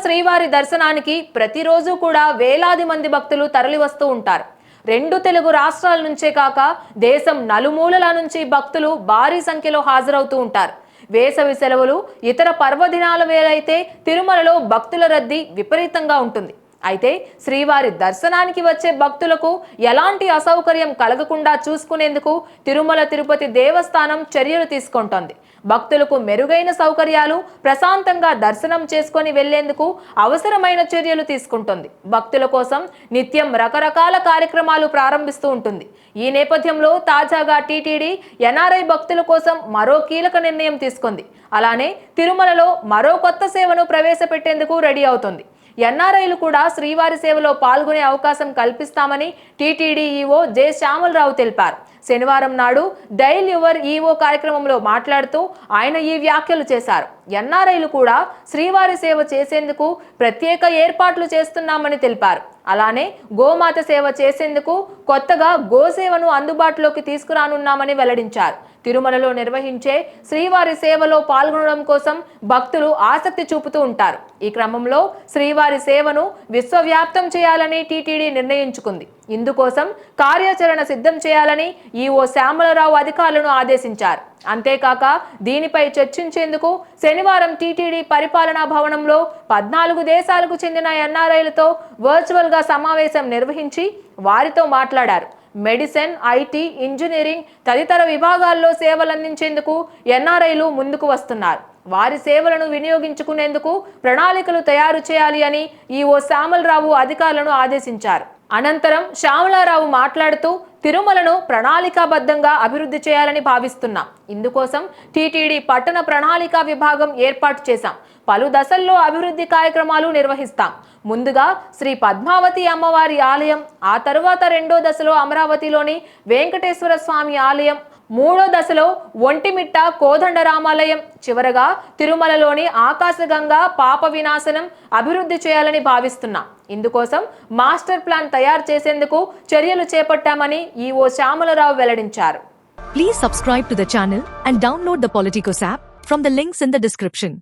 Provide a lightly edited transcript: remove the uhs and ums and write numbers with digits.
శ్రీవారి దర్శనానికి ప్రతిరోజు కూడా వేలాది మంది భక్తులు తరలివస్తూ ఉంటారు. 2 తెలుగు రాష్ట్రాల నుంచే కాక దేశం నలుమూలల నుంచి భక్తులు భారీ సంఖ్యలో హాజరవుతూ ఉంటారు. వేసవి సెలవులు, ఇతర పర్వదినాల వేళైతే తిరుమలలో భక్తుల రద్దీ విపరీతంగా ఉంటుంది. అయితే శ్రీవారి దర్శనానికి వచ్చే భక్తులకు ఎలాంటి అసౌకర్యం కలగకుండా చూసుకునేందుకు తిరుమల తిరుపతి దేవస్థానం చర్యలు తీసుకుంటోంది. భక్తులకు మెరుగైన సౌకర్యాలు, ప్రశాంతంగా దర్శనం చేసుకొని వెళ్లేందుకు అవసరమైన చర్యలు తీసుకుంటుంది. భక్తుల కోసం నిత్యం రకరకాల కార్యక్రమాలు ప్రారంభిస్తూ ఉంటుంది. ఈ నేపథ్యంలో తాజాగా టీటీడీ ఎన్ఆర్ఐ భక్తుల కోసం మరో కీలక నిర్ణయం తీసుకుంది. అలానే తిరుమలలో మరో కొత్త సేవను ప్రవేశపెట్టేందుకు రెడీ అవుతుంది. ఎన్ఆర్ఐలు కూడా శ్రీవారి సేవలో పాల్గొనే అవకాశం కల్పిస్తామని టీటీడీ ఈవో జె శ్యామలరావు తెలిపారు. శనివారం నాడు డైల్ యువర్ ఈవో కార్యక్రమంలో మాట్లాడుతూ ఆయన ఈ వ్యాఖ్యలు చేశారు. ఎన్ఆర్ఐలు కూడా శ్రీవారి సేవ చేసేందుకు ప్రత్యేక ఏర్పాట్లు చేస్తున్నామని తెలిపారు. అలానే గోమాత సేవ చేసేందుకు కొత్తగా గోసేవను అందుబాటులోకి తీసుకురానున్నామని వెల్లడించారు. తిరుమలలో నిర్వహించే శ్రీవారి సేవలో పాల్గొనడం కోసం భక్తులు ఆసక్తి చూపుతూ ఉంటారు. ఈ క్రమంలో శ్రీవారి సేవను విశ్వవ్యాప్తం చేయాలని టీటీడీ నిర్ణయించుకుంది. ఇందుకోసం కార్యాచరణ సిద్ధం చేయాలని ఈవో శ్యామలరావు అధికారులను ఆదేశించారు. అంతేకాక దీనిపై చర్చించేందుకు శనివారం టీటీడీ పరిపాలనా భవనంలో 14 దేశాలకు చెందిన ఎన్ఆర్ఐలతో వర్చువల్ గా సమావేశం నిర్వహించి వారితో మాట్లాడారు. మెడిసిన్, ఐటీ, ఇంజనీరింగ్ తదితర విభాగాల్లో సేవలందించేందుకు ఎన్ఆర్ఐలు ముందుకు వస్తున్నారు. వారి సేవలను వినియోగించుకునేందుకు ప్రణాళికలు తయారు చేయాలి అని ఈవో శ్యామలరావు అధికారులను ఆదేశించారు. అనంతరం శ్యామలరావు మాట్లాడుతూ తిరుమలను ప్రణాళికాబద్ధంగా అభివృద్ధి చేయాలని భావిస్తున్నాం. ఇందుకోసం టీటీడీ పట్టణ ప్రణాళికా విభాగం ఏర్పాటు చేశాం. పలు దశల్లో అభివృద్ధి కార్యక్రమాలు నిర్వహిస్తాం. ముందుగా శ్రీ పద్మావతి అమ్మవారి ఆలయం, ఆ తరువాత 2వ దశలో అమరావతిలోని వెంకటేశ్వర స్వామి ఆలయం, 3వ దశలో ఒంటిమిట్ట కోదండరామాలయం, చివరగా తిరుమలలోని ఆకాశగంగా పాప వినాశనం అభివృద్ధి చేయాలని భావిస్తున్నాం. ఇందుకోసం మాస్టర్ ప్లాన్ తయారు చేసేందుకు చర్యలు చేపట్టామని ఈవో శ్యామలరావు వెల్లడించారు. Please subscribe to the channel and download the Politicos app from the links in the description.